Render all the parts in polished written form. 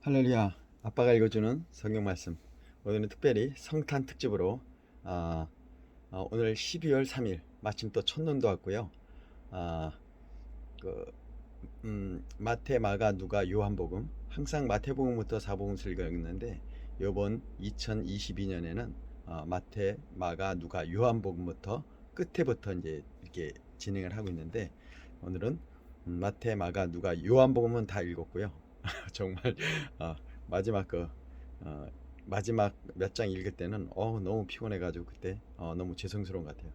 할렐루야. 아빠가 읽어주는 성경 말씀. 오늘은 특별히 성탄 특집으로 오늘 12월 3일 마침 또 첫눈도 왔고요. 아, 그, 마태, 마가, 누가, 요한복음, 항상 마태복음부터 사복음서를 읽었는데 이번 2022년에는 마태, 마가, 누가, 요한복음부터 끝에부터 이제 이렇게 진행을 하고 있는데 오늘은 마태, 마가, 누가, 요한복음은 다 읽었고요. 정말 어, 마지막 어, 마지막 몇 장 읽을 때는 너무 피곤해가지고 그때 너무 죄송스러운 것 같아요.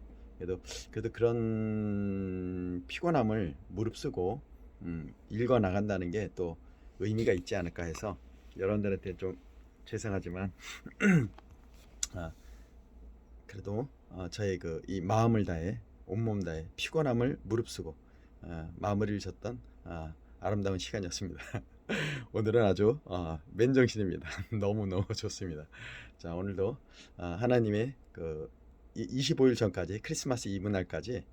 그래도 그런 피곤함을 무릅쓰고 읽어 나간다는 게 또 의미가 있지 않을까 해서 여러분들한테 좀 죄송하지만 아, 그래도 저의 이 마음을 다해 온몸 다해 피곤함을 무릅쓰고 마무리를 졌던 아름다운 시간이었습니다. 오늘은 아주 맨정신입니다. 너무너무 좋습니다. 자, 오늘도 하나님의 25일 전까지 크리스마스 이브 날까지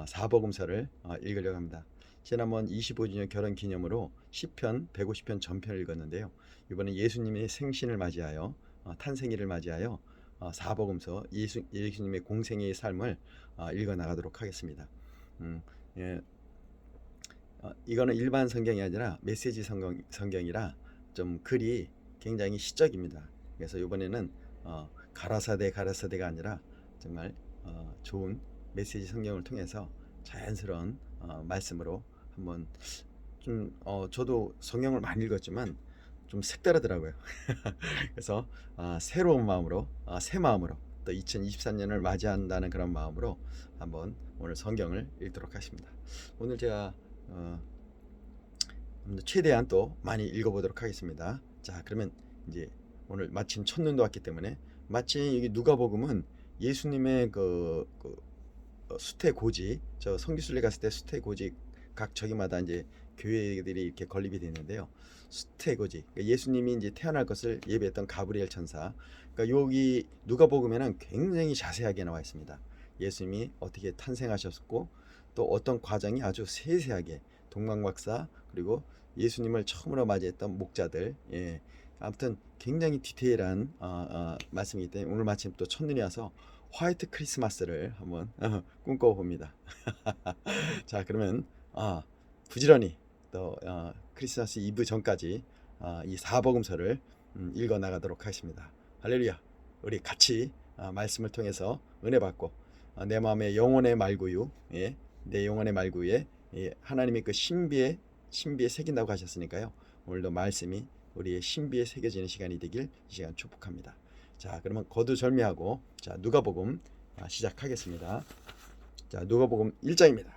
사복음서를 읽으려고 합니다. 지난번 25주년 결혼 기념으로 시편 150편 전편을 읽었는데요. 이번엔 예수님의 생신을 맞이하여 탄생일을 맞이하여 사복음서 예수님의 공생애의 삶을 읽어 나가도록 하겠습니다. 예, 이거는 일반 성경이 아니라 메시지 성경이라 좀 글이 굉장히 시적입니다. 그래서 이번에는 가라사대가 아니라 정말 좋은 메시지 성경을 통해서 자연스러운 말씀으로 한번 좀 저도 성경을 많이 읽었지만 좀 색다르더라고요. 그래서 새로운 마음으로 새 마음으로 또 2023년을 맞이한다는 그런 마음으로 한번 오늘 성경을 읽도록 하겠습니다. 오늘 제가 최대한 또 많이 읽어보도록 하겠습니다. 자, 그러면 이제 오늘 마침 첫눈도 왔기 때문에 마침 여기 누가복음은 예수님의 수태고지, 저 성기순례 갔을 때 수태고지 각 저기마다 이제 교회들이 이렇게 건립이 되는데요. 수태고지, 그러니까 예수님이 이제 태어날 것을 예비했던 가브리엘 천사. 그러니까 여기 누가복음에는 굉장히 자세하게 나와 있습니다. 예수님이 어떻게 탄생하셨고 또 어떤 과정이 아주 세세하게 동방박사 그리고 예수님을 처음으로 맞이했던 목자들, 아무튼 굉장히 디테일한 말씀이기 때문에 오늘 마침 또 첫눈이 와서 화이트 크리스마스를 한번 꿈꿔봅니다. 자, 그러면 부지런히 또 크리스마스 이브 전까지 이 사복음서를 읽어 나가도록 하겠습니다. 할렐루야. 우리 같이 말씀을 통해서 은혜 받고 내 마음의 영혼의 말구유, 내 영혼의 말구유에 하나님의 그 신비에 새긴다고 하셨으니까요. 오늘도 말씀이 우리의 신비에 새겨지는 시간이 되길 이 시간 축복합니다. 자, 그러면 거두절미하고 자, 누가복음 시작하겠습니다. 자, 누가복음 1장입니다.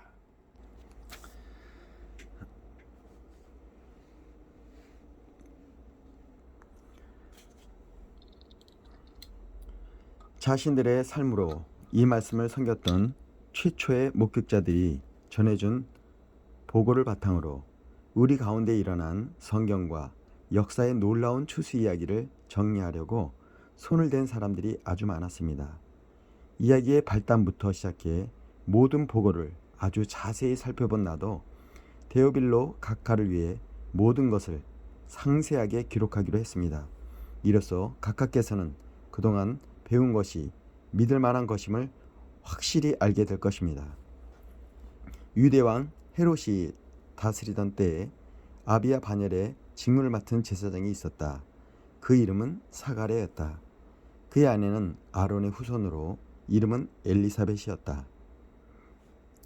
자신들의 삶으로 이 말씀을 섬겼던 최초의 목격자들이 전해준 보고를 바탕으로 우리 가운데 일어난 성경과 역사의 놀라운 추수 이야기를 정리하려고 손을 댄 사람들이 아주 많았습니다. 이야기의 발단부터 시작해 모든 보고를 아주 자세히 살펴본 나도 데오빌로 각하를 위해 모든 것을 상세하게 기록하기로 했습니다. 이로써 각하께서는 그동안 배운 것이 믿을 만한 것임을 확실히 알게 될 것입니다. 유대왕 헤롯이 다스리던 때에 아비야 반열에 직무를 맡은 제사장이 있었다. 그 이름은 사가랴였다. 그의 아내는 아론의 후손으로 이름은 엘리사벳이었다.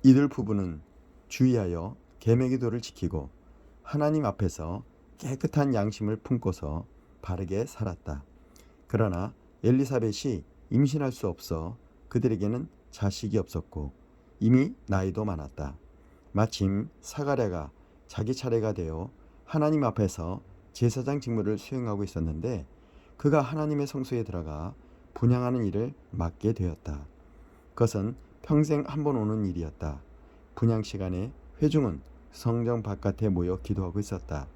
이들 부부는 주의하여 계명의도를 지키고 하나님 앞에서 깨끗한 양심을 품고서 바르게 살았다. 그러나 엘리사벳이 임신할 수 없어 그들에게는 자식이 없었고 이미 나이도 많았다. 마침 사가랴가 자기 차례가 되어 하나님 앞에서 제사장 직무를 수행하고 있었는데 그가 하나님의 성소에 들어가 분향하는 일을 맡게 되었다. 그것은 평생 한 번 오는 일이었다. 분향 시간에 회중은 성전 바깥에 모여 기도하고 있었다.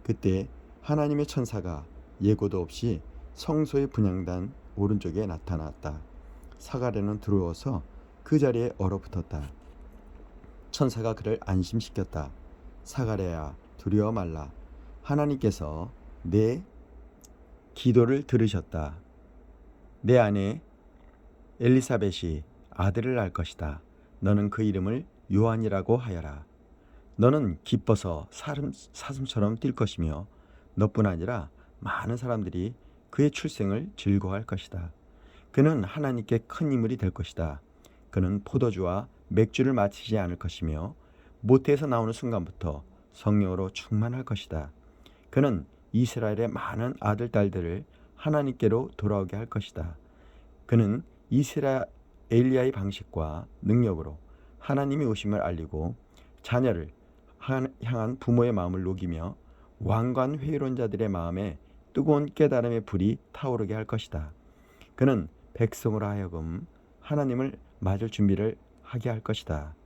그때 하나님의 천사가 예고도 없이 성소의 분향단 오른쪽에 나타났다. 사가랴는 두려워서 그 자리에 얼어붙었다. 천사가 그를 안심시켰다. 사가랴야, 두려워 말라. 하나님께서 내 기도를 들으셨다. 내 아내 엘리사벳이 아들을 낳을 것이다. 너는 그 이름을 요한이라고 하여라. 너는 기뻐서 사슴처럼 뛸 것이며 너뿐 아니라 많은 사람들이 그의 출생을 즐거워할 것이다. 그는 하나님께 큰 인물이 될 것이다. 그는 포도주와 맥주를 마시지 않을 것이며 모태에서 나오는 순간부터 성령으로 충만할 것이다. 그는 이스라엘의 많은 아들, 딸들을 하나님께로 돌아오게 할 것이다. 그는 엘리야의 방식과 능력으로 하나님이 오심을 알리고 자녀를 향한 부모의 마음을 녹이며 왕관 회의론자들의 마음에 뜨거운 깨달음의 불이 타오르게 할 것이다. 그는 백성으로 하여금 하나님을 맞을 준비를 하게 할 것이다.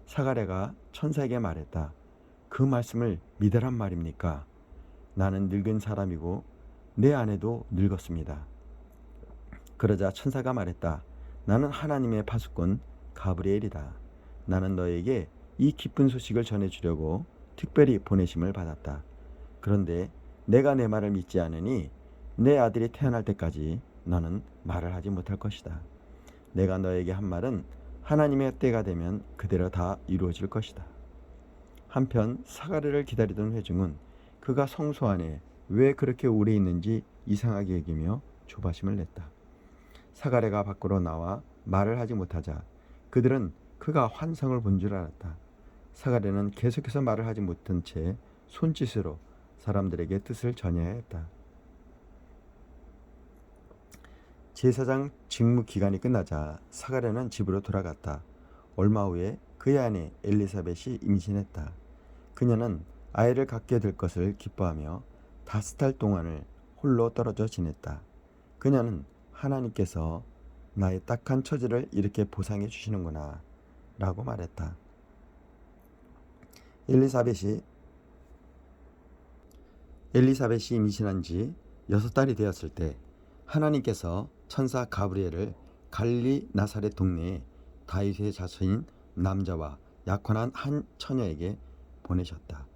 사가랴가 천사에게 말했다. 그 말씀을 믿으란 말입니까? 나는 늙은 사람이고 내 아내도 늙었습니다. 그러자 천사가 말했다. 나는 하나님의 파수꾼 가브리엘이다. 나는 너에게 이 기쁜 소식을 전해주려고 특별히 보내심을 받았다. 그런데 내가 내 말을 믿지 않으니 내 아들이 태어날 때까지 너는 말을 하지 못할 것이다. 내가 너에게 한 말은 하나님의 때가 되면 그대로 다 이루어질 것이다. 한편 사가랴를 기다리던 회중은 그가 성소 안에 왜 그렇게 오래 있는지 이상하게 여기며 조바심을 냈다. 사가랴가 밖으로 나와 말을 하지 못하자 그들은 그가 환상을 본 줄 알았다. 사가랴는 계속해서 말을 하지 못한 채 손짓으로 사람들에게 뜻을 전해야 했다. 제사장 직무 기간이 끝나자 사가랴는 집으로 돌아갔다. 얼마 후에 그의 아내 엘리사벳이 임신했다. 그녀는 아이를 갖게 될 것을 기뻐하며 5달 동안을 홀로 떨어져 지냈다. 그녀는 하나님께서 나의 딱한 처지를 이렇게 보상해 주시는구나 라고 말했다. 엘리사벳이 임신한 지 6달이 되었을 때 하나님께서 천사 가브리엘을 갈릴리 나사렛 동네에 다윗의 자손인 남자와 약혼한 한 처녀에게 보내셨다.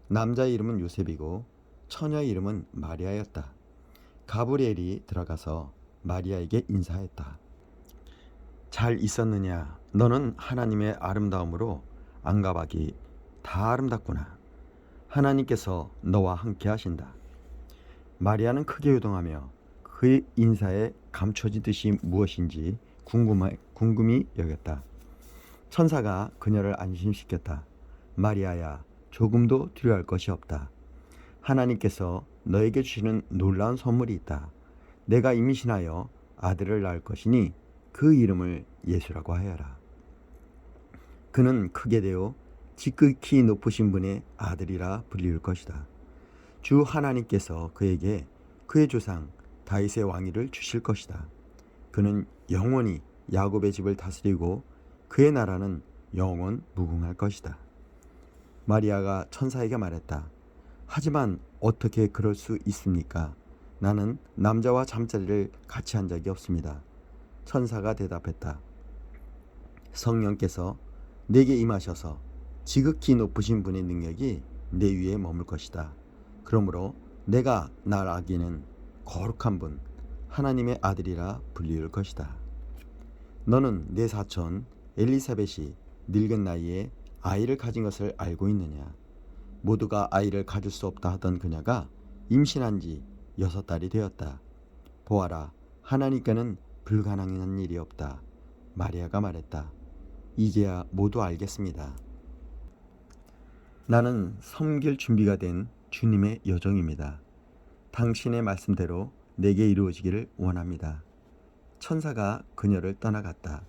남자의 이름은 요셉이고 처녀의 이름은 마리아였다. 가브리엘이 들어가서 마리아에게 인사했다. 잘 있었느냐? 너는 하나님의 아름다움으로 안가박이 다 아름답구나. 하나님께서 너와 함께 하신다. 마리아는 크게 요동하며 그의 인사에 감춰진 뜻이 무엇인지 궁금히 여겼다. 천사가 그녀를 안심시켰다. 마리아야, 조금도 두려워할 것이 없다. 하나님께서 너에게 주시는 놀라운 선물이 있다. 내가 임신하여 아들을 낳을 것이니 그 이름을 예수라고 하여라. 그는 크게 되어 지극히 높으신 분의 아들이라 불릴 것이다. 주 하나님께서 그에게 그의 조상 다윗의 왕위를 주실 것이다. 그는 영원히 야곱의 집을 다스리고 그의 나라는 영원 무궁할 것이다. 마리아가 천사에게 말했다. 하지만 어떻게 그럴 수 있습니까? 나는 남자와 잠자리를 같이 한 적이 없습니다. 천사가 대답했다. 성령께서 내게 임하셔서 지극히 높으신 분의 능력이 내 위에 머물 것이다. 그러므로 내가 낳을 아기는 거룩한 분, 하나님의 아들이라 불릴 것이다. 너는 내 사촌 엘리사벳이 늙은 나이에 아이를 가진 것을 알고 있느냐? 모두가 아이를 가질 수 없다 하던 그녀가 임신한 지 6달이 되었다. 보아라, 하나님께는 불가능한 일이 없다. 마리아가 말했다. 이제야 모두 알겠습니다. 나는 섬길 준비가 된 주님의 여종입니다. 당신의 말씀대로 내게 이루어지기를 원합니다. 천사가 그녀를 떠나갔다.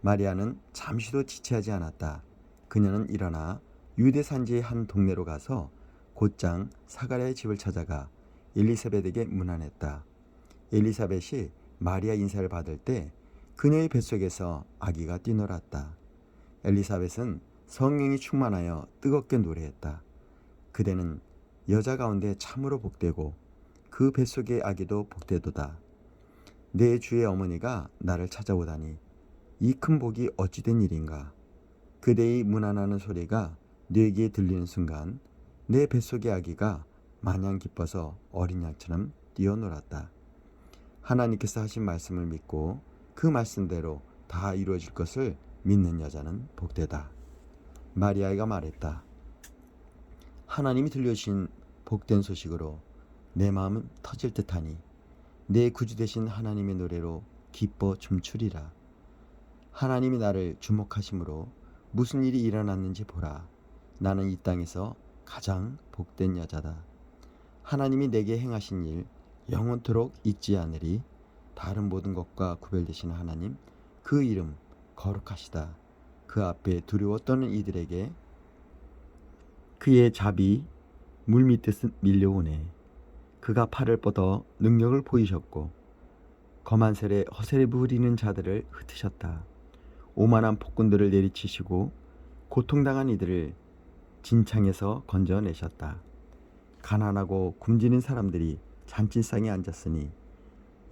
마리아는 잠시도 지체하지 않았다. 그녀는 일어나 유대 산지의 한 동네로 가서 곧장 사가랴의 집을 찾아가 엘리사벳에게 문안했다. 엘리사벳이 마리아 인사를 받을 때 그녀의 뱃속에서 아기가 뛰놀았다. 엘리사벳은 성령이 충만하여 뜨겁게 노래했다. 그대는 여자 가운데 참으로 복되고 그 뱃속의 아기도 복되도다. 내 주의 어머니가 나를 찾아오다니 이 큰 복이 어찌된 일인가. 그대의 문안하는 소리가 내 귀에 들리는 순간 내 뱃속의 아기가 마냥 기뻐서 어린 양처럼 뛰어놀았다. 하나님께서 하신 말씀을 믿고 그 말씀대로 다 이루어질 것을 믿는 여자는 복되다. 마리아가 말했다. 하나님이 들려주신 복된 소식으로 내 마음은 터질 듯하니 내 구주 되신 하나님의 노래로 기뻐 춤추리라. 하나님이 나를 주목하심으로 무슨 일이 일어났는지 보라. 나는 이 땅에서 가장 복된 여자다. 하나님이 내게 행하신 일 영원토록 잊지 않으리. 다른 모든 것과 구별되신 하나님, 그 이름 거룩하시다. 그 앞에 두려워 떠는 이들에게 그의 잡이 물밀듯 밀려오네. 그가 팔을 뻗어 능력을 보이셨고 거만설에 허세를 부리는 자들을 흩으셨다. 오만한 폭군들을 내리치시고 고통당한 이들을 진창에서 건져내셨다. 가난하고 굶주린 사람들이 잔치상에 앉았으니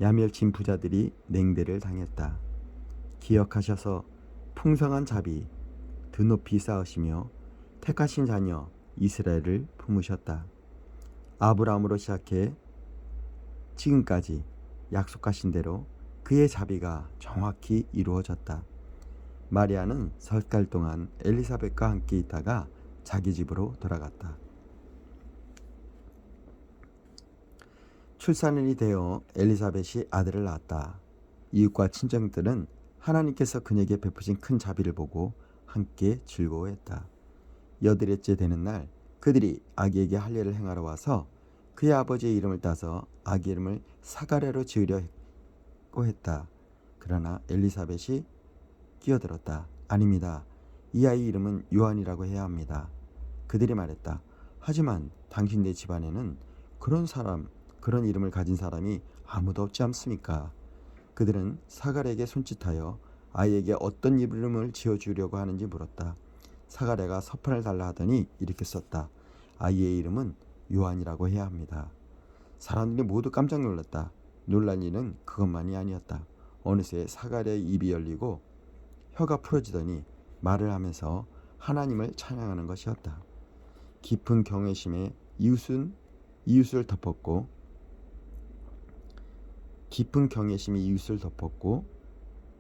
야멸친 부자들이 냉대를 당했다. 기억하셔서 풍성한 자비 드높이 쌓으시며 택하신 자녀 이스라엘을 품으셨다. 아브라함으로 시작해 지금까지 약속하신 대로 그의 자비가 정확히 이루어졌다. 마리아는 석 달 동안 엘리사벳과 함께 있다가 자기 집으로 돌아갔다. 출산일이 되어 엘리사벳이 아들을 낳았다. 이웃과 친정들은 하나님께서 그에게 베푸신 큰 자비를 보고 함께 즐거워했다. 8일째 되는 날 그들이 아기에게 할례를 행하러 와서 그의 아버지의 이름을 따서 아기 이름을 사가랴로 지으려 했다. 그러나 엘리사벳이 끼어들었다. 아닙니다. 이 아이 이름은 요한이라고 해야 합니다. 그들이 말했다. 하지만 당신네 집안에는 그런 이름을 가진 사람이 아무도 없지 않습니까? 그들은 사가랴에게 손짓하여 아이에게 어떤 이름을 지어주려고 하는지 물었다. 사가랴가 서판을 달라 하더니 이렇게 썼다. 아이의 이름은 요한이라고 해야 합니다. 사람들이 모두 깜짝 놀랐다. 놀란 일은 그것만이 아니었다. 어느새 사가랴의 입이 열리고 혀가 풀어지더니 말을 하면서 하나님을 찬양하는 것이었다. 깊은 경외심에 이웃을 덮었고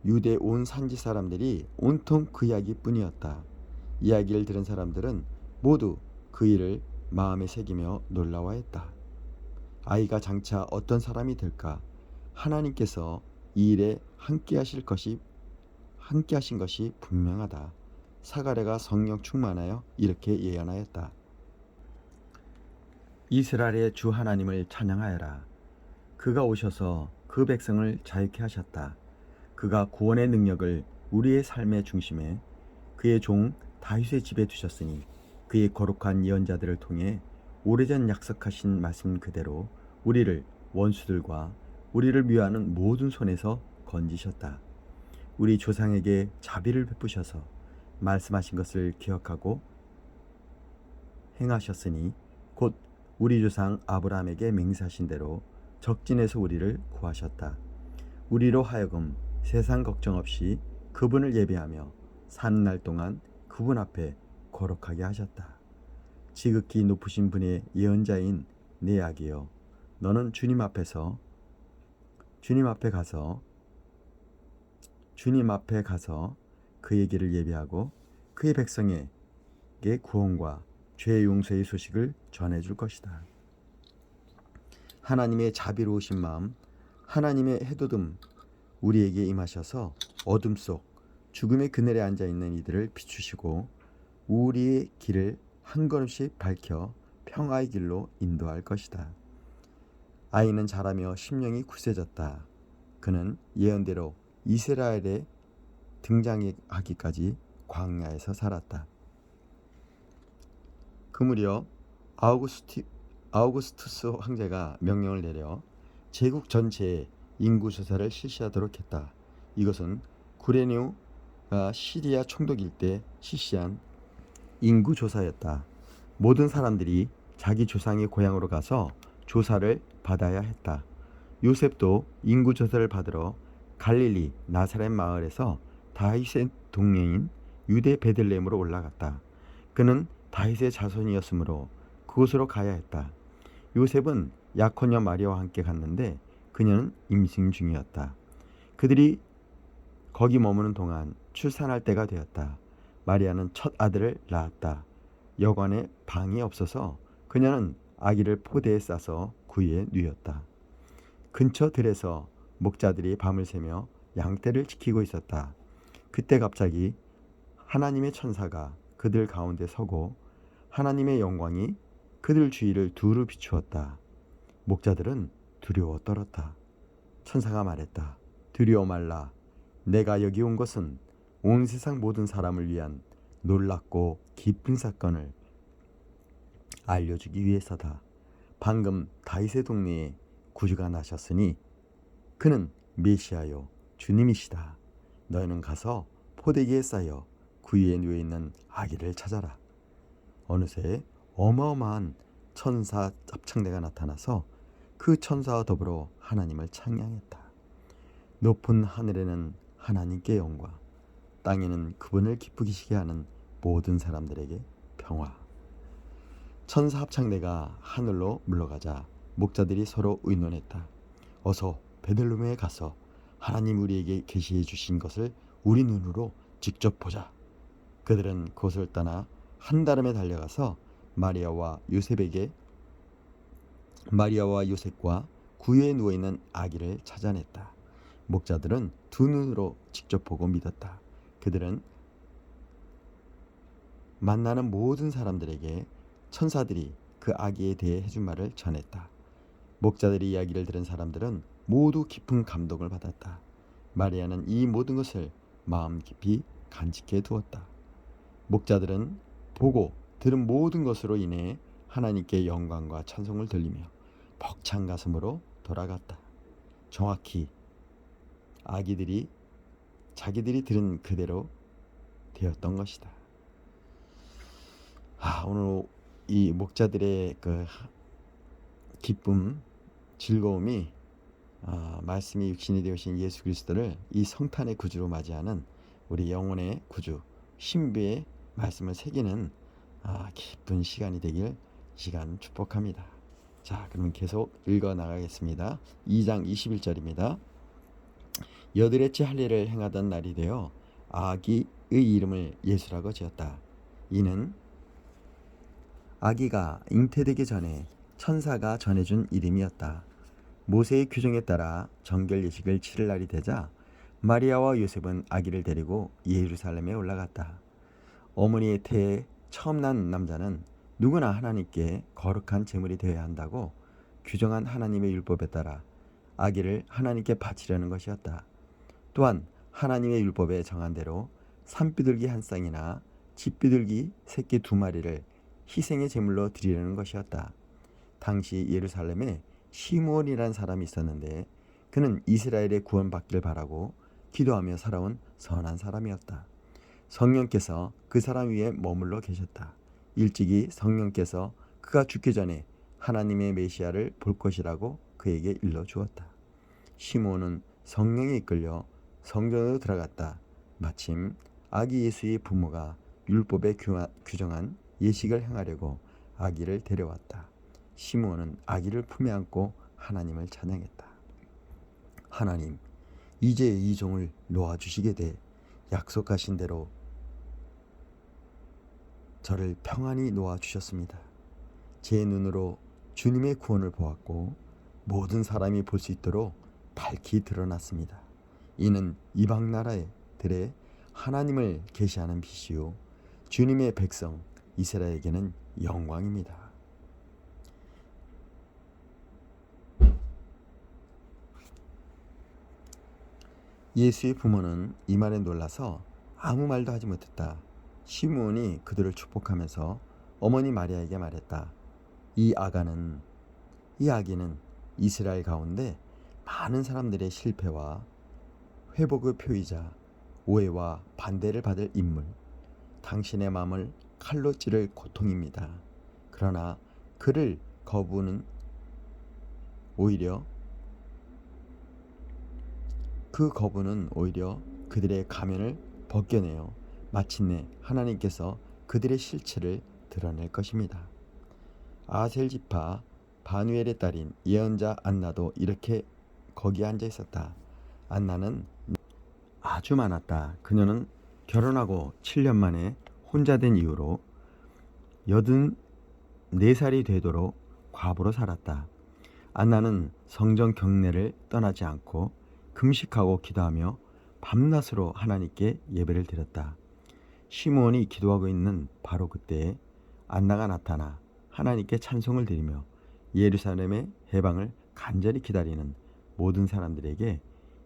유대 온 산지 사람들이 온통 그 이야기뿐이었다. 이야기를 들은 사람들은 모두 그 일을 마음에 새기며 놀라워했다. 아이가 장차 어떤 사람이 될까? 하나님께서 이 일에 함께하신 것이 분명하다. 사가랴가 성령 충만하여 이렇게 예언하였다. 이스라엘의 주 하나님을 찬양하여라. 그가 오셔서 그 백성을 자유케 하셨다. 그가 구원의 능력을 우리의 삶의 중심에 그의 종 다윗의 집에 두셨으니 그의 거룩한 예언자들을 통해 오래전 약속하신 말씀 그대로 우리를 원수들과 우리를 미워하는 모든 손에서 건지셨다. 우리 조상에게 자비를 베푸셔서 말씀하신 것을 기억하고 행하셨으니 곧 우리 조상 아브라함에게 맹세하신 대로 적진에서 우리를 구하셨다. 우리로 하여금 세상 걱정 없이 그분을 예배하며 사는 날 동안 그분 앞에 거룩하게 하셨다. 지극히 높으신 분의 예언자인 내 아기여, 너는 주님 앞에 가서 그의 길을 예배하고 그의 백성에게 구원과 죄 용서의 소식을 전해줄 것이다. 하나님의 자비로우신 마음, 하나님의 해돋음 우리에게 임하셔서 어둠 속 죽음의 그늘에 앉아있는 이들을 비추시고 우리의 길을 한 걸음씩 밝혀 평화의 길로 인도할 것이다. 아이는 자라며 심령이 굳세졌다. 그는 예언대로 이스라엘에 등장하기까지 광야에서 살았다. 그 무렵 아우구스투스 황제가 명령을 내려 제국 전체에 인구 조사를 실시하도록 했다. 이것은 구레뉴가 시리아 총독일 때 실시한 인구 조사였다. 모든 사람들이 자기 조상의 고향으로 가서 조사를 받아야 했다. 요셉도 인구 조사를 받으러 갈릴리 나사렛 마을에서 다윗의 동네인 유대 베들레헴으로 올라갔다. 그는 다윗의 자손이었으므로 그곳으로 가야 했다. 요셉은 약혼녀 마리아와 함께 갔는데 그녀는 임신 중이었다. 그들이 거기 머무는 동안 출산할 때가 되었다. 마리아는 첫 아들을 낳았다. 여관에 방이 없어서 그녀는 아기를 포대에 싸서 구유에 누였다. 근처 들에서 목자들이 밤을 새며 양떼를 지키고 있었다. 그때 갑자기 하나님의 천사가 그들 가운데 서고 하나님의 영광이 그들 주위를 두루 비추었다. 목자들은 두려워 떨었다. 천사가 말했다. 두려워 말라. 내가 여기 온 것은 온 세상 모든 사람을 위한 놀랍고 기쁜 사건을 알려주기 위해서다. 방금 다윗의 동네에 구주가 나셨으니 그는 메시아요 주님이시다. 너희는 가서 포대기에 쌓여 구유에 누워있는 아기를 찾아라. 어느새 어마어마한 천사 합창대가 나타나서 그 천사와 더불어 하나님을 찬양했다. 높은 하늘에는 하나님께 영광, 땅에는 그분을 기쁘시게 하는 모든 사람들에게 평화. 천사 합창대가 하늘로 물러가자 목자들이 서로 의논했다. 어서 베들레헴에 가서 하나님 우리에게 계시해 주신 것을 우리 눈으로 직접 보자. 그들은 그곳을 떠나 한달음에 달려가서 마리아와 요셉과 구유에 누워있는 아기를 찾아냈다. 목자들은 두 눈으로 직접 보고 믿었다. 그들은 만나는 모든 사람들에게 천사들이 그 아기에 대해 해준 말을 전했다. 목자들의 이야기를 들은 사람들은 모두 깊은 감동을 받았다. 마리아는 이 모든 것을 마음 깊이 간직해 두었다. 목자들은 보고 들은 모든 것으로 인해 하나님께 영광과 찬송을 돌리며 벅찬 가슴으로 돌아갔다. 정확히 아기들이 자기들이 들은 그대로 되었던 것이다. 오늘 이 목자들의 그 기쁨, 즐거움이 말씀이 육신이 되오신 예수 그리스도를 이 성탄의 구주로 맞이하는 우리 영혼의 구주 신비의 말씀을 새기는 기쁜 시간이 되길 시간 축복합니다. 자, 그러면 계속 읽어 나가겠습니다. 2장 21절입니다. 여드레째 할례를 행하던 날이 되어 아기의 이름을 예수라고 지었다. 이는 아기가 잉태되기 전에 천사가 전해준 이름이었다. 모세의 규정에 따라 정결 예식을 치를 날이 되자 마리아와 요셉은 아기를 데리고 예루살렘에 올라갔다. 어머니의 태에 처음 난 남자는 누구나 하나님께 거룩한 제물이 되어야 한다고 규정한 하나님의 율법에 따라 아기를 하나님께 바치려는 것이었다. 또한 하나님의 율법에 정한 대로 산비둘기 한 쌍이나 집비둘기 새끼 2마리를 희생의 제물로 드리려는 것이었다. 당시 예루살렘에 시므온이라는 사람이 있었는데 그는 이스라엘의 구원받기를 바라고 기도하며 살아온 선한 사람이었다. 성령께서 그 사람 위에 머물러 계셨다. 일찍이 성령께서 그가 죽기 전에 하나님의 메시아를 볼 것이라고 그에게 일러주었다. 시므온은 성령에 이끌려 성전으로 들어갔다. 마침 아기 예수의 부모가 율법에 규정한 예식을 행하려고 아기를 데려왔다. 시므온은 아기를 품에 안고 하나님을 찬양했다. 하나님, 이제 이 종을 놓아주시게 돼 약속하신 대로 저를 평안히 놓아주셨습니다. 제 눈으로 주님의 구원을 보았고 모든 사람이 볼 수 있도록 밝히 드러났습니다. 이는 이방 나라들의 하나님을 계시하는 빛이요 주님의 백성 이스라엘에게는 영광입니다. 예수의 부모는 이 말에 놀라서 아무 말도 하지 못했다. 시므온이 그들을 축복하면서 어머니 마리아에게 말했다. 이 아기는 이스라엘 가운데 많은 사람들의 실패와 회복의 표이자 오해와 반대를 받을 인물, 당신의 마음을 칼로 찌를 고통입니다. 그러나 그를 거부는 오히려 그들의 가면을 벗겨내어 마침내 하나님께서 그들의 실체를 드러낼 것입니다. 아셀 지파 바누엘의 딸인 예언자 안나도 이렇게 거기에 앉아 있었다. 안나는 아주 많았다. 그녀는 결혼하고 7년 만에 혼자 된 이후로 84살이 되도록 과부로 살았다. 안나는 성전 경내를 떠나지 않고 금식하고 기도하며 밤낮으로 하나님께 예배를 드렸다. 시므온이 기도하고 있는 바로 그때에 안나가 나타나 하나님께 찬송을 드리며 예루살렘의 해방을 간절히 기다리는 모든 사람들에게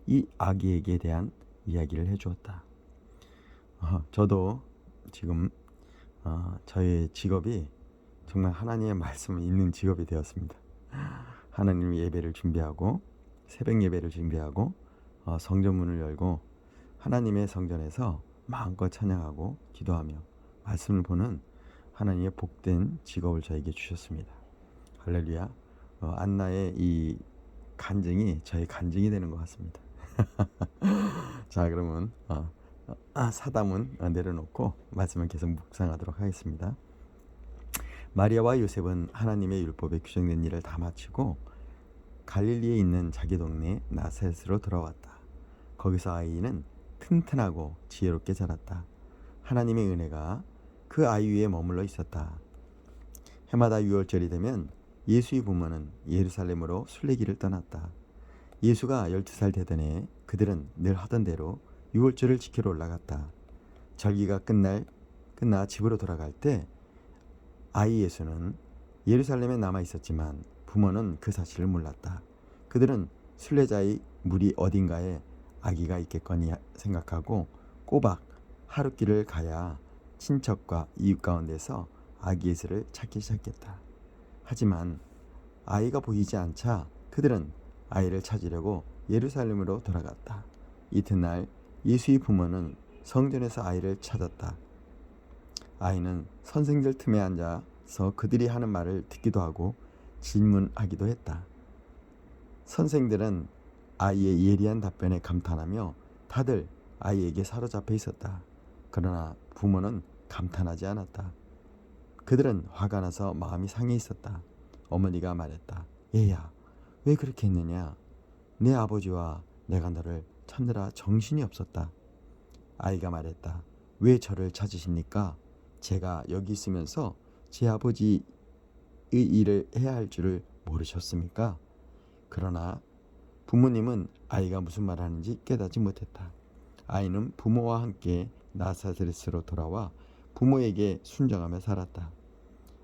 이 아기에게 대한 이야기를 해주었다. 저도 지금 저의 직업이 정말 하나님의 말씀을 읽는 직업이 되었습니다. 하나님의 예배를 준비하고 새벽 예배를 준비하고 성전문을 열고 하나님의 성전에서 마음껏 찬양하고 기도하며 말씀을 보는 하나님의 복된 직업을 저에게 주셨습니다. 할렐루야. 안나의 이 간증이 저의 간증이 되는 것 같습니다. 자, 그러면 사담은 내려놓고 말씀을 계속 묵상하도록 하겠습니다. 마리아와 요셉은 하나님의 율법에 규정된 일을 다 마치고 갈릴리에 있는 자기 동네 나사렛으로 돌아왔다. 거기서 아이는 튼튼하고 지혜롭게 자랐다. 하나님의 은혜가 그 아이 위에 머물러 있었다. 해마다 유월절이 되면 예수의 부모는 예루살렘으로 순례길을 떠났다. 예수가 12살 되던 해 그들은 늘 하던 대로 유월절을 지키러 올라갔다. 절기가 끝나 집으로 돌아갈 때 아이 예수는 예루살렘에 남아 있었지만 부모는 그 사실을 몰랐다. 그들은 순례자의 무리 어딘가에 아기가 있겠거니 생각하고 꼬박 하룻길을 가야 친척과 이웃 가운데서 아기 예수를 찾기 시작했다. 하지만 아이가 보이지 않자 그들은 아이를 찾으려고 예루살렘으로 돌아갔다. 이튿날 예수의 부모는 성전에서 아이를 찾았다. 아이는 선생들 틈에 앉아서 그들이 하는 말을 듣기도 하고 질문하기도 했다. 선생들은 아이의 예리한 답변에 감탄하며 다들 아이에게 사로잡혀 있었다. 그러나 부모는 감탄하지 않았다. 그들은 화가 나서 마음이 상해 있었다. 어머니가 말했다. 얘야, 왜 그렇게 했느냐? 내 아버지와 내가 너를 찾느라 정신이 없었다. 아이가 말했다. 왜 저를 찾으십니까? 제가 여기 있으면서 제 아버지의 일을 해야 할 줄을 모르셨습니까? 그러나 부모님은 아이가 무슨 말을 하는지 깨닫지 못했다. 아이는 부모와 함께 나사렛으로 돌아와 부모에게 순종하며 살았다.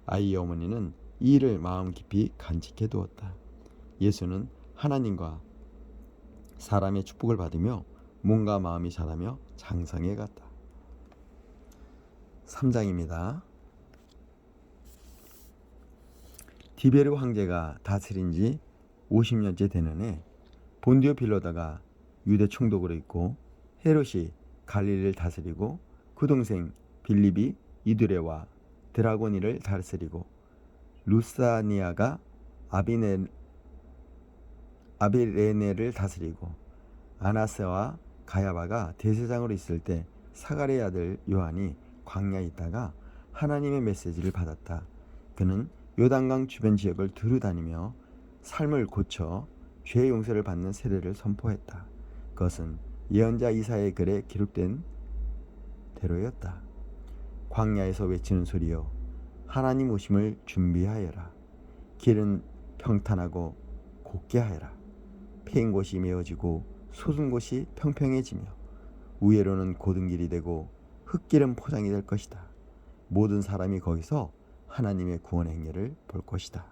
아이의 어머니는 이 일을 마음 깊이 간직해 두었다. 예수는 하나님과 사람의 축복을 받으며 몸과 마음이 자라며 장성해 갔다. 3장입니다. 디베르 황제가 다스린 지 50년째 되는 해 본디오 빌라도가 유대 총독으로 있고 헤롯이 갈릴리를 다스리고 그 동생 빌립이 이두레와 드라고니를 다스리고 루사니아가 아비레네를 다스리고 아나스와 가야바가 대제사장으로 있을 때 사가랴의 아들 요한이 광야에 있다가 하나님의 메시지를 받았다. 그는 요단강 주변 지역을 두루 다니며 삶을 고쳐 죄의 용서를 받는 세례를 선포했다. 그것은 예언자 이사야의 글에 기록된 대로였다. 광야에서 외치는 소리여, 하나님 오심을 준비하여라. 길은 평탄하고 곧게 하여라. 패인 곳이 메어지고 솟은 곳이 평평해지며 우회로는 고든 길이 되고 흙길은 포장이 될 것이다. 모든 사람이 거기서 하나님의 구원 행렬을 볼 것이다.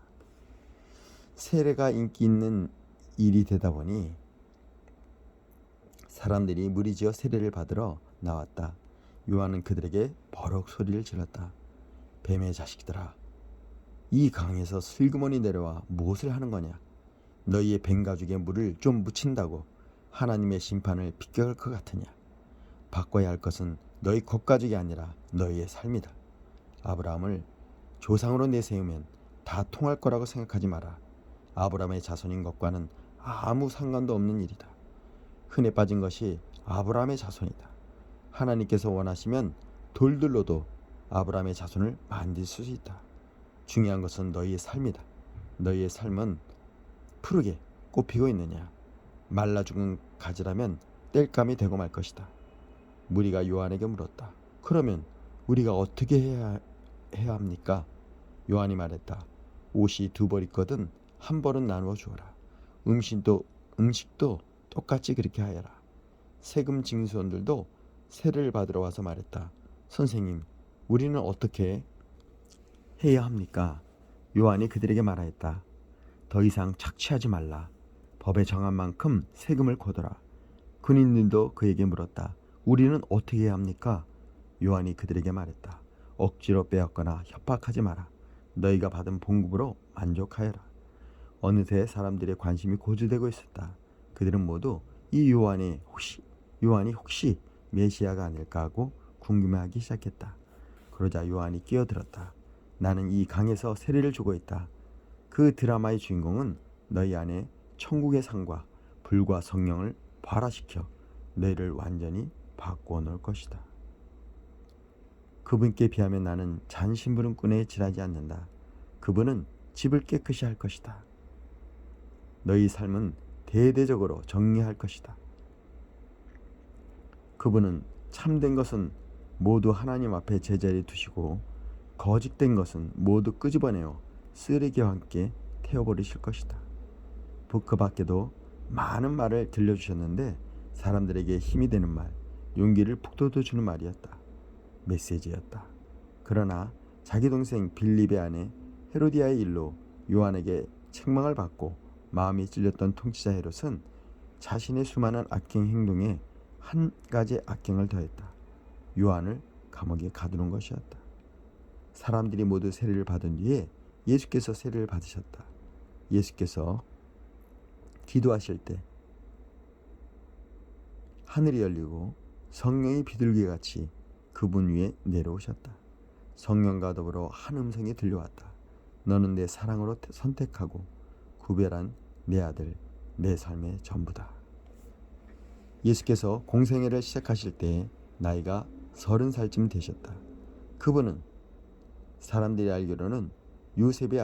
세례가 인기 있는 일이 되다 보니 사람들이 무리지어 세례를 받으러 나왔다. 요한은 그들에게 버럭 소리를 질렀다. 뱀의 자식들아, 이 강에서 슬그머니 내려와 무엇을 하는 거냐? 너희의 뱀 가죽에 물을 좀 묻힌다고 하나님의 심판을 비껴갈 것 같으냐? 바꿔야 할 것은 너희 겉가죽이 아니라 너희의 삶이다. 아브라함을 조상으로 내세우면 다 통할 거라고 생각하지 마라. 아브라함의 자손인 것과는 아무 상관도 없는 일이다. 흔해 빠진 것이 아브라함의 자손이다. 하나님께서 원하시면 돌들로도 아브라함의 자손을 만들 수 있다. 중요한 것은 너희의 삶이다. 너희의 삶은 푸르게 꽃피고 있느냐? 말라 죽은 가지라면 땔감이 되고 말 것이다. 무리가 요한에게 물었다. 그러면 우리가 어떻게 해야 합니까? 요한이 말했다. 옷이 두 벌 있거든 한 벌은 나누어 주어라. 음식도 똑같이 그렇게 하여라. 세금 징수원들도 세를 받으러 와서 말했다. 선생님, 우리는 어떻게 해야 합니까? 요한이 그들에게 말하였다. 더 이상 착취하지 말라. 법에 정한 만큼 세금을 거둬라. 군인들도 그에게 물었다. 우리는 어떻게 해야 합니까? 요한이 그들에게 말했다. 억지로 빼앗거나 협박하지 마라. 너희가 받은 봉급으로 만족하여라. 어느새 사람들의 관심이 고조되고 있었다. 그들은 모두 이 요한이 혹시 메시아가 아닐까 하고 궁금해하기 시작했다. 그러자 요한이 끼어들었다. 나는 이 강에서 세례를 주고 있다. 그 드라마의 주인공은 너희 안에 천국의 상과 불과 성령을 발화시켜 너희를 완전히 바꾸어 놓을 것이다. 그분께 비하면 나는 잔심부름꾼에 지나지 않는다. 그분은 집을 깨끗이 할 것이다. 너희 삶은 대대적으로 정리할 것이다. 그분은 참된 것은 모두 하나님 앞에 제자리에 두시고 거짓된 것은 모두 끄집어내어 쓰레기와 함께 태워버리실 것이다. 그 밖에도 많은 말을 들려주셨는데 사람들에게 힘이 되는 말, 용기를 북돋워주는 말이었다. 메시지였다. 그러나 자기 동생 빌립의 아내 헤로디아의 일로 요한에게 책망을 받고 마음이 찔렸던 통치자 헤롯은 자신의 수많은 악행 행동에 한 가지 악행을 더했다. 요한을 감옥에 가두는 것이었다. 사람들이 모두 세례를 받은 뒤에 예수께서 세례를 받으셨다. 예수께서 기도하실 때 하늘이 열리고 성령이 비둘기같이 그분 위에 내려오셨다. 성령과 더불어 한 음성이 들려왔다. 너는 내 사랑으로 선택하고 구별한 내 아들, 내 삶의 전부다. 예수께서 공생애를 시작하실 때 나이가 30살쯤 되셨다. 그분은 사람들이 알기로는 요셉의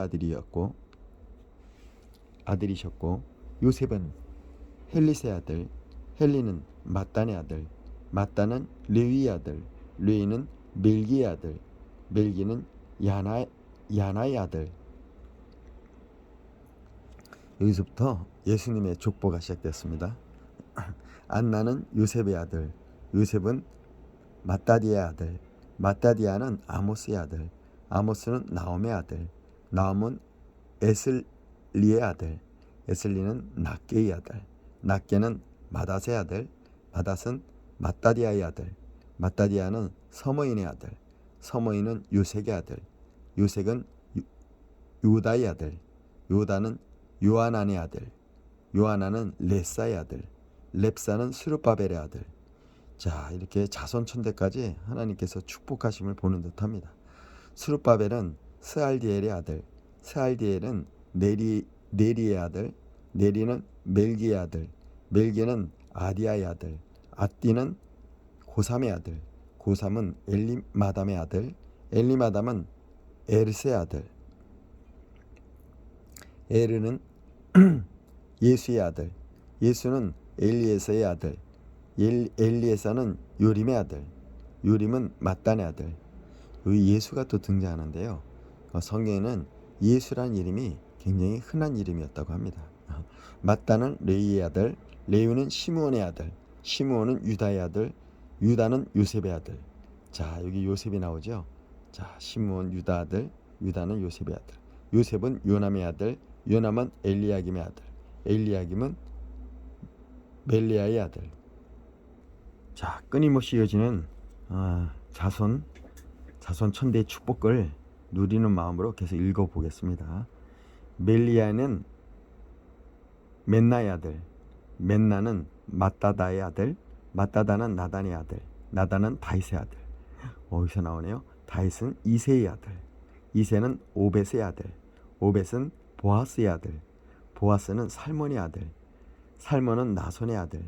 아들이셨고 요셉은 헬릿의 아들, 헬리는 mat단의 아들, mat단은 레위의 아들, 레위는 멜기의 아들, 멜기는 야나의 아들. 여기서부터 예수님의 족보가 시작됐습니다. 안나는 요셉의 아들, 요셉은 마따디의 아들, 마따디아는 아모스의 아들, 아모스는 나홈의 아들, 나홈은 에슬리의 아들, 에슬리는 낫게의 아들, 낫게는 마닷의 아들, 마닷은 마따디아의 아들, 마따디아는 서머인의 아들, 서머인은 요색의 아들, 요색은 요다의 아들, 요다는 요하난의 아들, 요하난은 렙사의 아들, 렙사는 스룹바벨의 아들. 자, 이렇게 자손천대까지 하나님께서 축복하심을 보는 듯합니다. 스룹바벨은 스알디엘의 아들, 스알디엘은 네리의 아들, 네리는 멜기의 아들, 멜기는 아디아의 아들, 아띠는 고삼의 아들, 고삼은 엘리마담의 아들, 엘리마담은 에르스의 아들, 에르는 예수의 아들, 예수는 엘리에서의 아들, 엘리에서는 요림의 아들, 요림은 mat단의 아들. 여기 예수가 또 등장하는데요. 성경에는 예수란 이름이 굉장히 흔한 이름이었다고 합니다. mat단은 레위의 아들, 레위는 시므온의 아들, 시므온은 유다의 아들, 유다는 요셉의 아들. 자, 여기 요셉이 나오죠. 자, 시므온 유다 아들, 유다는 요셉의 아들. 요셉은 요남의 아들, 요남은 엘리야김의 아들, 엘리야김은 멜리야의 아들. 자, 끊임없이 이어지는 자손 천대의 축복을 누리는 마음으로 계속 읽어보겠습니다. 멜리야는 멘나의 아들, 멘나는 마따다의 아들, 마따다는 나단의 아들, 나단은 다윗의 아들. 어디서 나오네요. 다윗은 이새의 아들, 이새는 오벳의 아들, 오벳은 보아스의 아들, 보아스는 살몬의 아들, 살몬은 나손의 아들,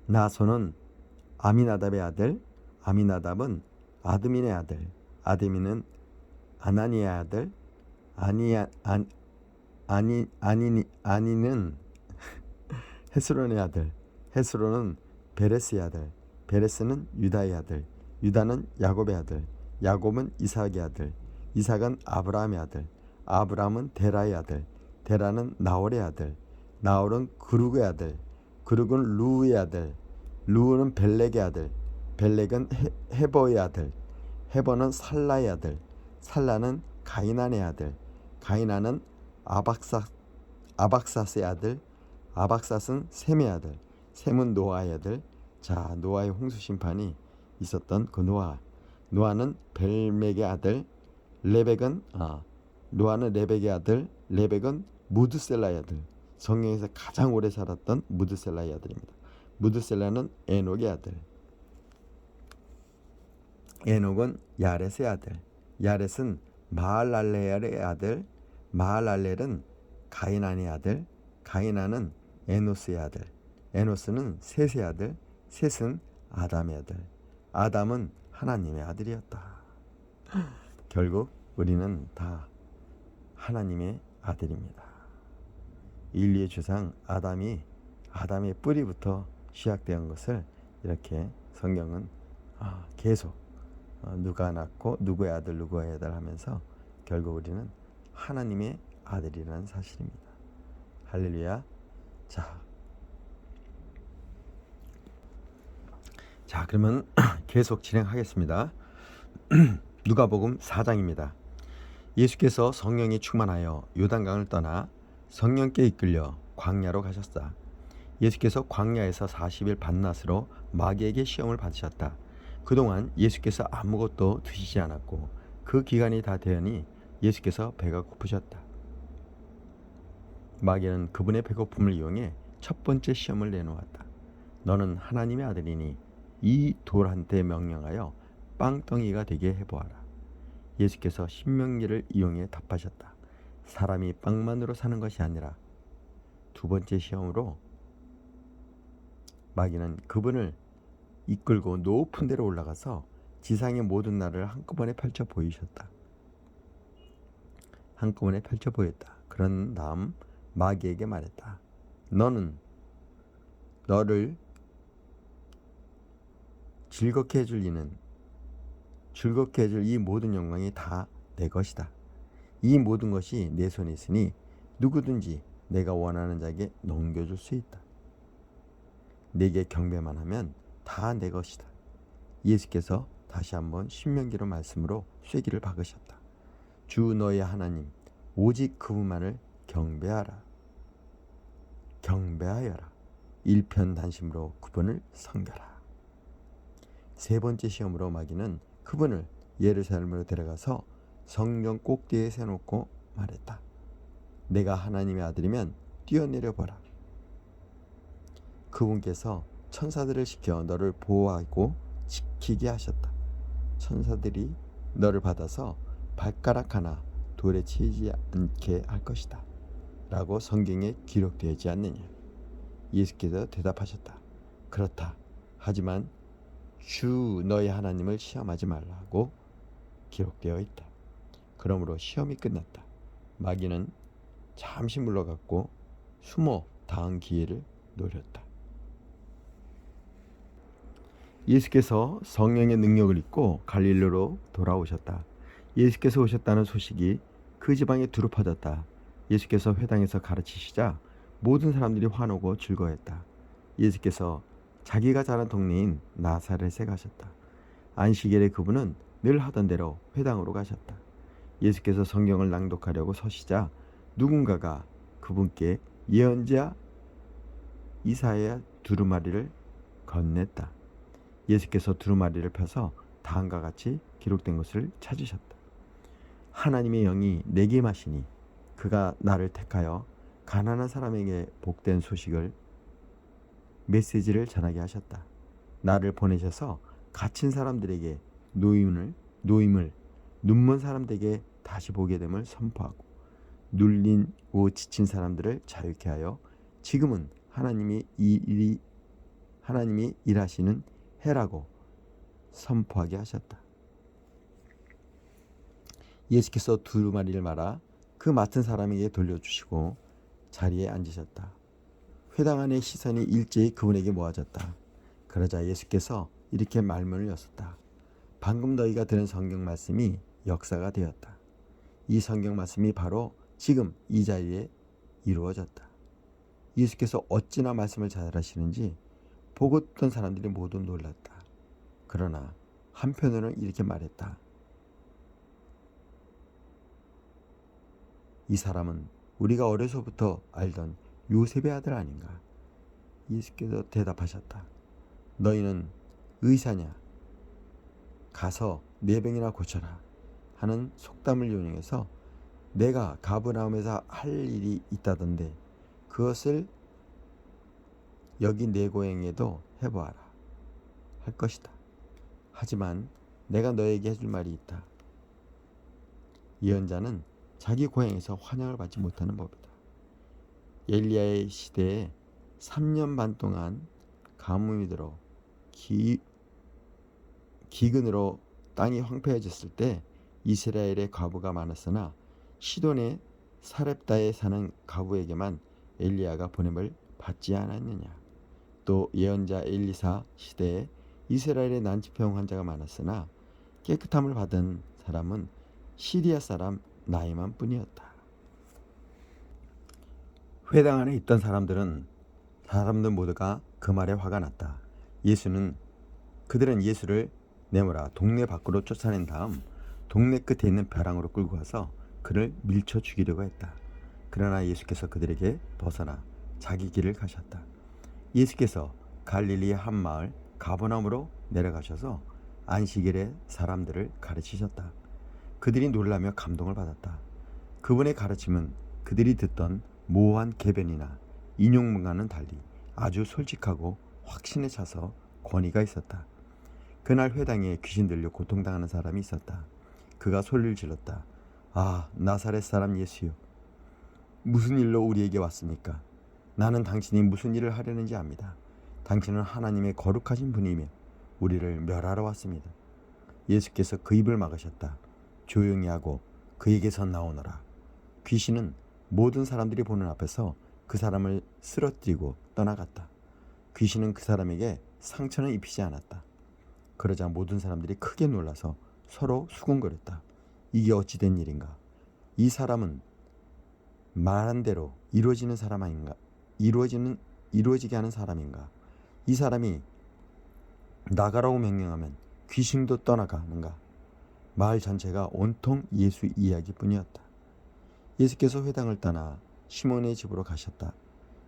나손은 아미나답의 아들, 아미나답은 아드민의 아들, 아드민은 아나니의 아들, 아니는 헤스론의 아들, 헤스론은 베레스의 아들, 베레스는 유다의 아들, 유다는 야곱의 아들, 야곱은 이삭의 아들, 이삭은 아브라함의 아들, 아브라함은 데라의 아들, 데라는 나홀의 아들, 나홀은 그룹의 아들, 그룹은 루의 아들, 루는 벨렉의 아들, 벨렉은 헤버의 아들, 헤버는 살라의 아들, 살라는 가이난의 아들, 가이난은 아박삿의 아들, 아박삿은 셈의 아들, 셈은 노아의 아들. 자, 노아의 홍수 심판이 있었던 그 노아는 벨맥의 아들, 노아는 레벡의 아들, 레벡은 무드셀라의 아들. 성경에서 가장 오래 살았던 무드셀라의 아들입니다. 무드셀라는 에녹의 아들, 에녹은 야렛의 아들, 야렛은 마할랄레엘의 아들, 마할랄렐은 가이난의 아들, 가이난은 에노스의 아들, 에노스는 셋의 아들, 셋은 아담의 아들, 아담은 하나님의 아들이었다. 결국 우리는 다 하나님의 아들입니다. 인류의 주상 아담의 뿌리부터 시작된 것을 이렇게 성경은 계속 누가 낳고 누구의 아들 하면서 결국 우리는 하나님의 아들이라는 사실입니다. 할렐루야. 자, 그러면 계속 진행하겠습니다. 누가복음 4장입니다. 예수께서 성령이 충만하여 요단강을 떠나 성령께 이끌려 광야로 가셨다. 예수께서 광야에서 40일 밤낮으로 마귀에게 시험을 받으셨다. 그동안 예수께서 아무것도 드시지 않았고 그 기간이 다 되었으니 예수께서 배가 고프셨다. 마귀는 그분의 배고픔을 이용해 첫 번째 시험을 내놓았다. 너는 하나님의 아들이니 이 돌한테 명령하여 빵덩이가 되게 해보아라. 예수께서 신명기를 이용해 답하셨다. 사람이 빵만으로 사는 것이 아니라. 두 번째 시험으로 마귀는 그분을 이끌고 높은 데로 올라가서 지상의 모든 나라를 한꺼번에 펼쳐 보이셨다. 한꺼번에 펼쳐 보였다. 그런 다음 마귀에게 말했다. 너는 너를 즐겁게 해줄 이 모든 영광이 다 내 것이다. 이 모든 것이 내 손에 있으니 누구든지 내가 원하는 자에게 넘겨줄 수 있다. 내게 경배만 하면 다 내 것이다. 예수께서 다시 한번 신명기로 말씀으로 쐐기를 박으셨다. 주 너의 하나님 오직 그분만을 경배하여라. 일편단심으로 그분을 섬겨라. 세 번째 시험으로 마귀는 그분을 예루살렘으로 데려가서 성전 꼭대기에 세워놓고 말했다. 내가 하나님의 아들이면 뛰어내려 보라. 그분께서 천사들을 시켜 너를 보호하고 지키게 하셨다. 천사들이 너를 받아서 발가락 하나 돌에 치이지 않게 할 것이다. 라고 성경에 기록되지 않느냐. 예수께서 대답하셨다. 그렇다. 하지만 주 너의 하나님을 시험하지 말라고 기록되어 있다. 그러므로 시험이 끝났다. 마귀는 잠시 물러갔고 숨어 다음 기회를 노렸다. 예수께서 성령의 능력을 입고 갈릴리로 돌아오셨다. 예수께서 오셨다는 소식이 그 지방에 두루 퍼졌다. 예수께서 회당에서 가르치시자 모든 사람들이 환호고 즐거워했다. 예수께서 자기가 자란 동네인 나사렛에 가셨다. 안식일에 그분은 늘 하던 대로 회당으로 가셨다. 예수께서 성경을 낭독하려고 서시자 누군가가 그분께 예언자 이사야 두루마리를 건넸다. 예수께서 두루마리를 펴서 다음과 같이 기록된 것을 찾으셨다. 하나님의 영이 내게 임하시니 그가 나를 택하여 가난한 사람에게 복된 소식을 메시지를 전하게 하셨다. 나를 보내셔서 갇힌 사람들에게 노임을 눈먼 사람들에게 다시 보게 됨을 선포하고 눌리고 지친 사람들을 자유케 하여 지금은 하나님이 일하시는 해라고 선포하게 하셨다. 예수께서 두루마리를 말아 그 맡은 사람에게 돌려주시고 자리에 앉으셨다. 회당 안의 시선이 일제히 그분에게 모아졌다. 그러자 예수께서 이렇게 말문을 여셨다. 방금 너희가 들은 성경 말씀이 역사가 되었다. 이 성경 말씀이 바로 지금 이 자리에 이루어졌다. 예수께서 어찌나 말씀을 잘하시는지 보고 있던 사람들이 모두 놀랐다. 그러나 한편으로는 이렇게 말했다. 이 사람은 우리가 어려서부터 알던 요셉의 아들 아닌가? 예수께서 대답하셨다. 너희는 의사냐? 가서 네 병이나 고쳐라 하는 속담을 인용해서 내가 가버나움에서 할 일이 있다던데 그것을 여기 내 고향에도 해보아라 할 것이다. 하지만 내가 너에게 해줄 말이 있다. 예언자는 자기 고향에서 환영을 받지 못하는 법이다. 엘리야의 시대에 3년 반 동안 가뭄이 들어 기근으로 땅이 황폐해졌을 때 이스라엘의 과부가 많았으나 시돈의 사렙다에 사는 과부에게만 엘리야가 보냄을 받지 않았느냐. 또 예언자 엘리사 시대에 이스라엘의 난치병 환자가 많았으나 깨끗함을 받은 사람은 시리아 사람 나이만 뿐이었다. 회당 안에 있던 사람들 모두가 그 말에 화가 났다. 그들은 예수를 내모라 동네 밖으로 쫓아낸 다음 동네 끝에 있는 벼랑으로 끌고 가서 그를 밀쳐 죽이려고 했다. 그러나 예수께서 그들에게 벗어나 자기 길을 가셨다. 예수께서 갈릴리의 한 마을 가버나움으로 내려가셔서 안식일에 사람들을 가르치셨다. 그들이 놀라며 감동을 받았다. 그분의 가르침은 그들이 듣던 모호한 궤변이나 인용문과는 달리 아주 솔직하고 확신에 차서 권위가 있었다. 그날 회당에 귀신 들려 고통당하는 사람이 있었다. 그가 소리를 질렀다. 아, 나사렛 사람 예수여, 무슨 일로 우리에게 왔습니까? 나는 당신이 무슨 일을 하려는지 압니다. 당신은 하나님의 거룩하신 분이며 우리를 멸하러 왔습니다. 예수께서 그 입을 막으셨다. 조용히 하고 그에게서 나오너라. 귀신은 모든 사람들이 보는 앞에서 그 사람을 쓰러뜨리고 떠나갔다. 귀신은 그 사람에게 상처는 입히지 않았다. 그러자 모든 사람들이 크게 놀라서 서로 수군거렸다. 이게 어찌 된 일인가? 이 사람은 말한 대로 이루어지는 사람 아닌가? 이루어지게 하는 사람인가? 이 사람이 나가라고 명령하면 귀신도 떠나가는가? 마을 전체가 온통 예수 이야기뿐이었다. 예수께서 회당을 떠나 시몬의 집으로 가셨다.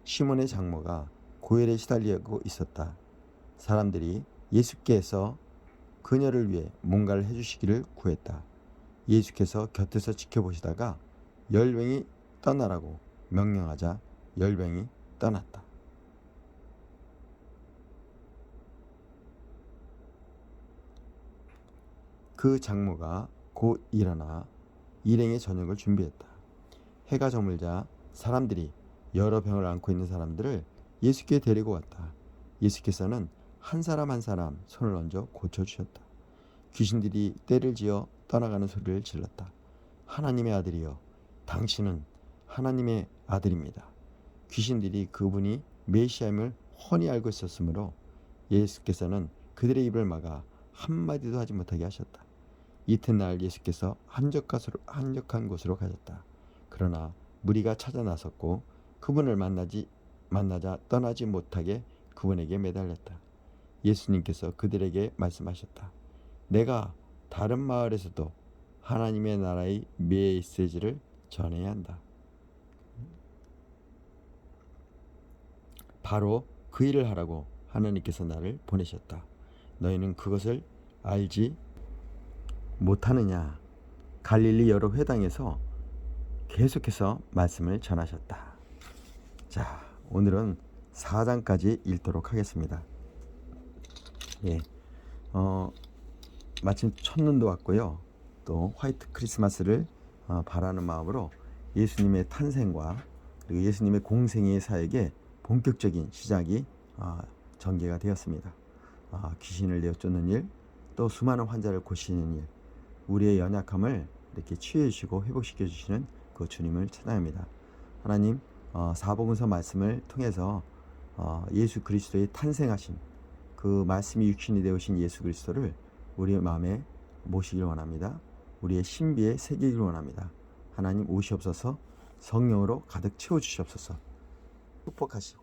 시몬의 장모가 고열에 시달리고 있었다. 사람들이 예수께서 그녀를 위해 뭔가를 해주시기를 구했다. 예수께서 곁에서 지켜보시다가 열병이 떠나라고 명령하자 열병이 떠났다. 그 장모가 곧 일어나 일행의 저녁을 준비했다. 해가 저물자 사람들이 여러 병을 앓고 있는 사람들을 예수께 데리고 왔다. 예수께서는 한 사람 한 사람 손을 얹어 고쳐주셨다. 귀신들이 떼를 지어 떠나가는 소리를 질렀다. 하나님의 아들이여, 당신은 하나님의 아들입니다. 귀신들이 그분이 메시아임을 훤히 알고 있었으므로 예수께서는 그들의 입을 막아 한마디도 하지 못하게 하셨다. 이튿날 예수께서 한적한 곳으로 가셨다. 그러나 무리가 찾아 나섰고 그분을 만나자 떠나지 못하게 그분에게 매달렸다. 예수님께서 그들에게 말씀하셨다. 내가 다른 마을에서도 하나님의 나라의 메시지를 전해야 한다. 바로 그 일을 하라고 하나님께서 나를 보내셨다. 너희는 그것을 알지 못하느냐? 갈릴리 여러 회당에서 계속해서 말씀을 전하셨다. 자, 오늘은 4장까지 읽도록 하겠습니다. 예, 마침 첫눈도 왔고요. 또 화이트 크리스마스를 바라는 마음으로 예수님의 탄생과 그리고 예수님의 공생의 사역의 본격적인 시작이 전개가 되었습니다. 귀신을 내어 쫓는 일, 또 수많은 환자를 고치는 일, 우리의 연약함을 이렇게 치유해 주시고 회복시켜 주시는 그 주님을 찬양합니다. 하나님, 사복음서 말씀을 통해서 예수 그리스도의 탄생하신 그 말씀이 육신이 되오신 예수 그리스도를 우리의 마음에 모시기를 원합니다. 우리의 신비에 새기기를 원합니다. 하나님 오시옵소서. 성령으로 가득 채워주시옵소서. 축복하시고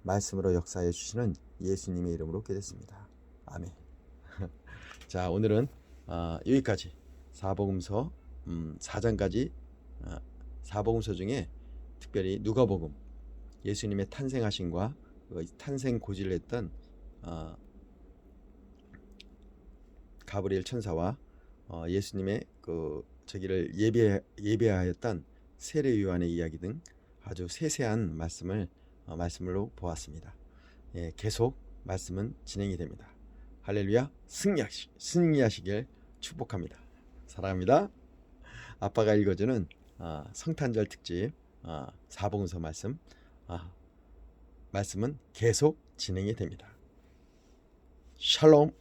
말씀으로 역사해 주시는 예수님의 이름으로 기도했습니다. 아멘. 자, 오늘은 여기까지 사복음서 4장까지 사복음서 중에 특별히 누가복음, 예수님의 탄생하심과 탄생 고지를 했던 가브리엘 천사와 예수님의 저기를 예배하였던 세례 요한의 이야기 등 아주 세세한 말씀으로 보았습니다. 예, 계속 말씀은 진행이 됩니다. 할렐루야, 승리하시길 축복합니다. 사랑합니다. 아빠가 읽어주는 성탄절 특집 사복음서 말씀은 계속 진행이 됩니다. 샬롬.